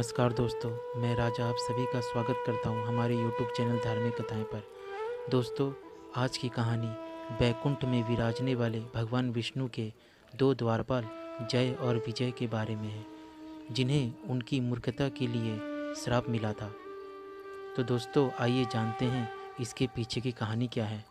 नमस्कार दोस्तों, मैं राजा आप सभी का स्वागत करता हूं हमारे यूट्यूब चैनल धार्मिक कथाएं पर। दोस्तों, आज की कहानी बैकुंठ में विराजने वाले भगवान विष्णु के दो द्वारपाल जय और विजय के बारे में है, जिन्हें उनकी मूर्खता के लिए श्राप मिला था। तो दोस्तों, आइए जानते हैं इसके पीछे की कहानी क्या है।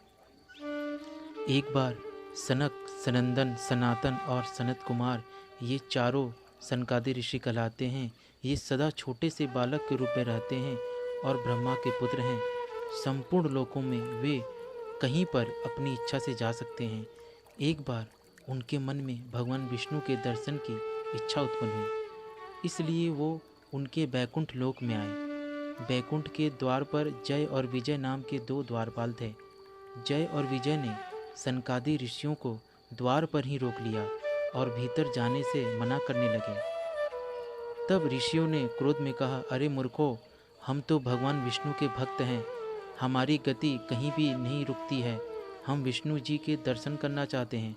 एक बार सनक, सनंदन, सनातन और सनत कुमार, ये चारों सनकादि ऋषि कहलाते हैं। ये सदा छोटे से बालक के रूप में रहते हैं और ब्रह्मा के पुत्र हैं। संपूर्ण लोकों में वे कहीं पर अपनी इच्छा से जा सकते हैं। एक बार उनके मन में भगवान विष्णु के दर्शन की इच्छा उत्पन्न हुई, इसलिए वो उनके बैकुंठ लोक में आए। बैकुंठ के द्वार पर जय और विजय नाम के दो द्वारपाल थे। जय और विजय ने सनकादि ऋषियों को द्वार पर ही रोक लिया और भीतर जाने से मना करने लगे। तब ऋषियों ने क्रोध में कहा, अरे मूर्खों, हम तो भगवान विष्णु के भक्त हैं, हमारी गति कहीं भी नहीं रुकती है। हम विष्णु जी के दर्शन करना चाहते हैं,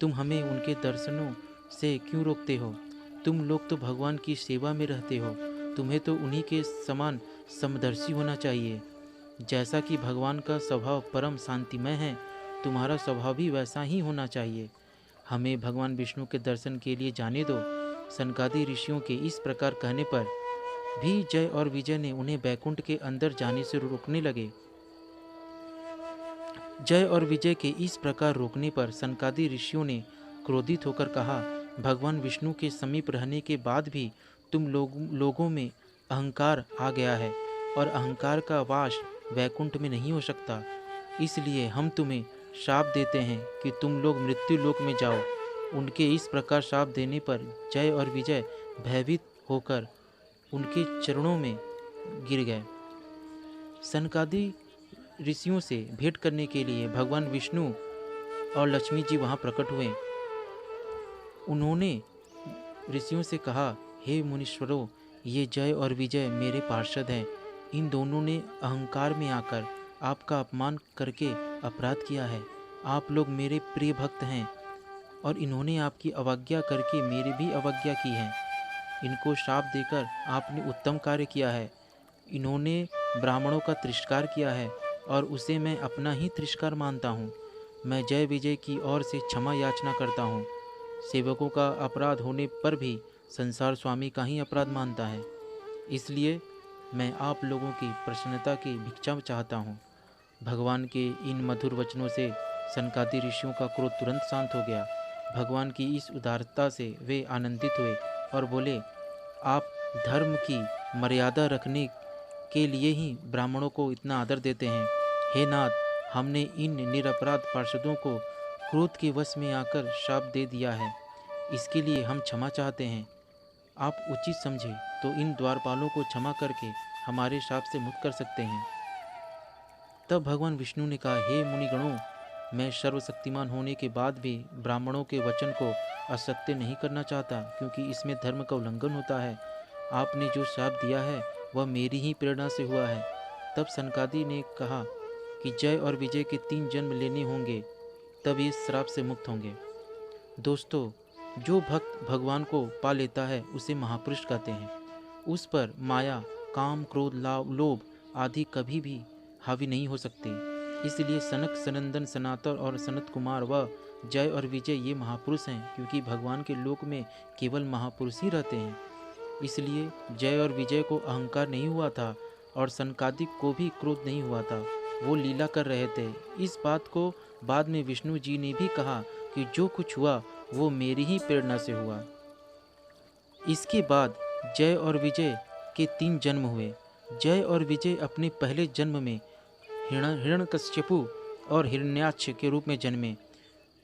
तुम हमें उनके दर्शनों से क्यों रोकते हो? तुम लोग तो भगवान की सेवा में रहते हो, तुम्हें तो उन्हीं के समान समदर्शी होना चाहिए। जैसा कि भगवान का स्वभाव परम शांतिमय है, तुम्हारा स्वभाव भी वैसा ही होना चाहिए। हमें भगवान विष्णु के दर्शन के लिए जाने दो। सनकादि ऋषियों के इस प्रकार कहने पर भी जय और विजय ने उन्हें बैकुंठ के अंदर जाने से रोकने लगे। जय और विजय के इस प्रकार रोकने पर सनकादि ऋषियों ने क्रोधित होकर कहा, भगवान विष्णु के समीप रहने के बाद भी तुम लोगों में अहंकार आ गया है और अहंकार का वास बैकुंठ में नहीं हो सकता। इसलिए हम तुम्हें शाप देते हैं कि तुम लोग मृत्यु लोक में जाओ। उनके इस प्रकार शाप देने पर जय और विजय भयभीत होकर उनके चरणों में गिर गए। सनकादि ऋषियों से भेंट करने के लिए भगवान विष्णु और लक्ष्मी जी वहां प्रकट हुए। उन्होंने ऋषियों से कहा, हे मुनीश्वरों, ये जय और विजय मेरे पार्षद हैं। इन दोनों ने अहंकार में आकर आपका अपमान करके अपराध किया है। आप लोग मेरे प्रिय भक्त हैं और इन्होंने आपकी अवज्ञा करके मेरी भी अवज्ञा की है। इनको शाप देकर आपने उत्तम कार्य किया है। इन्होंने ब्राह्मणों का तिरस्कार किया है और उसे मैं अपना ही तिरस्कार मानता हूँ। मैं जय विजय की ओर से क्षमा याचना करता हूँ। सेवकों का अपराध होने पर भी संसार स्वामी का ही अपराध मानता है, इसलिए मैं आप लोगों की प्रसन्नता की भिक्षा चाहता हूँ। भगवान के इन मधुर वचनों से सनकादि ऋषियों का क्रोध तुरंत शांत हो गया। भगवान की इस उदारता से वे आनंदित हुए और बोले, आप धर्म की मर्यादा रखने के लिए ही ब्राह्मणों को इतना आदर देते हैं। हे नाथ, हमने इन निरपराध पार्षदों को क्रोध के वश में आकर शाप दे दिया है, इसके लिए हम क्षमा चाहते हैं। आप उचित समझे तो इन द्वारपालों को क्षमा करके हमारे शाप से मुक्त कर सकते हैं। तब भगवान विष्णु ने कहा, हे मुनिगणों, मैं सर्वशक्तिमान होने के बाद भी ब्राह्मणों के वचन को असत्य नहीं करना चाहता, क्योंकि इसमें धर्म का उल्लंघन होता है। आपने जो शाप दिया है वह मेरी ही प्रेरणा से हुआ है। तब सनकादि ने कहा कि जय और विजय के 3 जन्म लेने होंगे, तब ये श्राप से मुक्त होंगे। दोस्तों, जो भक्त भगवान को पा लेता है उसे महापुरुष कहते हैं। उस पर माया, काम, क्रोध, लोभ आदि कभी भी हावी नहीं हो सकते। इसलिए सनक, सनंदन, सनातन और सनत कुमार व जय और विजय ये महापुरुष हैं, क्योंकि भगवान के लोक में केवल महापुरुष ही रहते हैं। इसलिए जय और विजय को अहंकार नहीं हुआ था और सनकादिक को भी क्रोध नहीं हुआ था। वो लीला कर रहे थे। इस बात को बाद में विष्णु जी ने भी कहा कि जो कुछ हुआ वो मेरी ही प्रेरणा से हुआ। इसके बाद जय और विजय के 3 जन्म हुए। जय और विजय अपने पहले जन्म में हिरण्यकश्यपु और हिरण्याक्ष के रूप में जन्मे।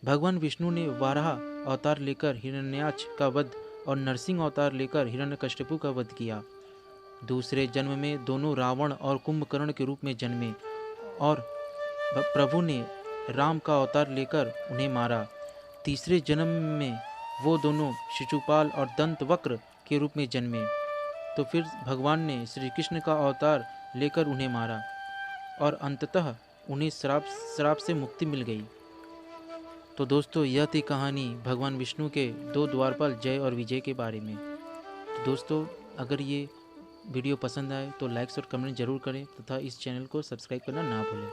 भगवान विष्णु ने वाराह अवतार लेकर हिरण्याक्ष का वध और नरसिंह अवतार लेकर हिरण्यकश्यपु का वध किया। दूसरे जन्म में दोनों रावण और कुंभकर्ण के रूप में जन्मे और प्रभु ने राम का अवतार लेकर उन्हें मारा। तीसरे जन्म में वो दोनों शिशुपाल और दंतवक्र के रूप में जन्मे। तो फिर भगवान ने श्री कृष्ण का अवतार लेकर उन्हें मारा और अंततः उन्हें श्राप से मुक्ति मिल गई। तो दोस्तों, यह थी कहानी भगवान विष्णु के 2 द्वारपाल जय और विजय के बारे में। तो दोस्तों, अगर ये वीडियो पसंद आए तो लाइक्स और कमेंट जरूर करें तथा इस चैनल को सब्सक्राइब करना ना भूलें।